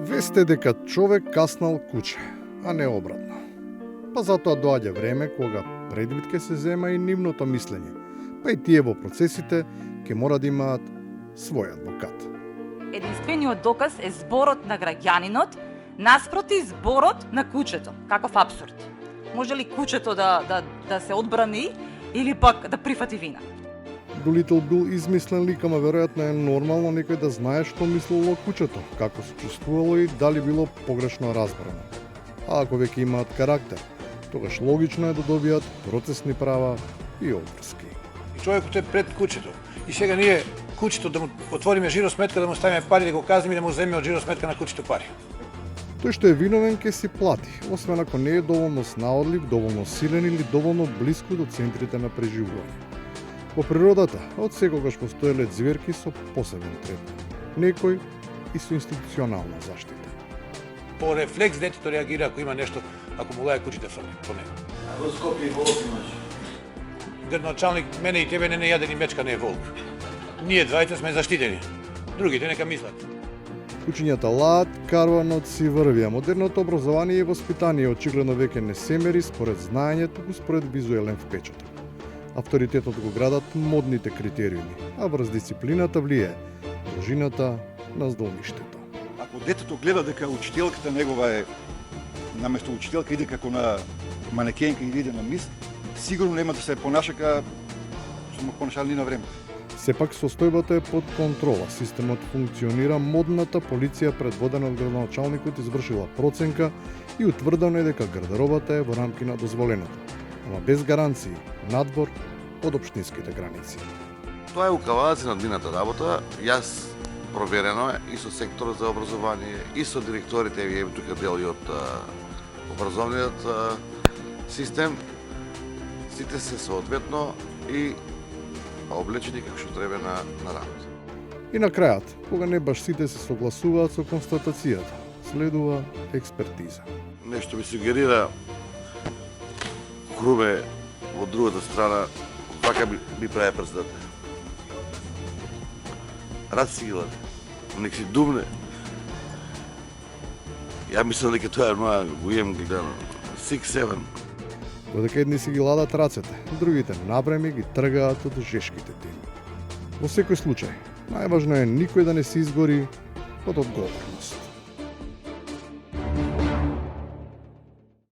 Весте дека човек каснал куќе, а не обратно. Па затоа доаѓа време кога предвид ќе се зема и нивното мислење, па и тие во процесите ќе мора да имаат свој адвокат. Единствениот доказ е зборот на граѓанинот наспроти зборот на куќето. Каков апсурд. Може ли куќето да се одбрани или пак да прифати вина? Долител бил измислен лик, ама веројатно е нормално некој да знае што мислело куќето, како се чувствувало и дали било погрешно разбрано. А ако веќе имаат карактер, тогаш логично е да добијат процесни права и обврски. Човекот е пред куќето и сега ние куќето да му отвориме жиросметка, да му ставиме пари, да го казниме и да му земеме од жиросметка на куќето пари. Тој што е виновен ќе си плати, освен ако не е доволно снаодлив, доволно силен или доволно близко до центрите на преживување. Во природата, од секогаш постоеле зверки со посебен третман, некој и со институционална заштита. По рефлекс детето реагира ако има нешто, ако му лае куќите фрли по него. А во Скопје волк имаш? Градоначалник, мене и тебе не јаде ни мечка, не е волк. Ние двајца сме заштитени. Другите нека мислат. Куќињата лаат, карванот си врви, а модерното образование и воспитание очигледно веќе не се мери според знаење, туку според визуелен впечаток. Авторитетот го градат модните критериуми, а врз дисциплината влие должината на здолништето. Ако детето гледа дека учителката негова е наместо учителка иде како на манекенка или иде на мис, сигурно нема да се понаша како што му понашали на време. Сепак состојбата е под контрола, системот функционира, модната полиција предводена од градоначалникот извршила проценка и утврдено е дека гардеробата е во рамки на дозволеното, ама без гаранции, надвор од општинските граници. Тоа е укавајац на мината работа. Јас проверено е и со секторот за образование, и со директорите, еве тука дел и од образовниот систем. Сите се соодветно и облечени како што треба на работа. И на крајот, кога не баш сите се согласуваат со констатацијата, следува експертиза. Нешто ми сугерира Крубе во другата страна, вака би прави председател. Рад си ги ладе, нек си думне. Ја мислам дека тоа е моја гоем гледано. 6-7. Додека едни си ги ладат рацете, другите напреми ги тргаат од жешките теми. Во секој случај, најважно е никој да не се изгори од одговорност.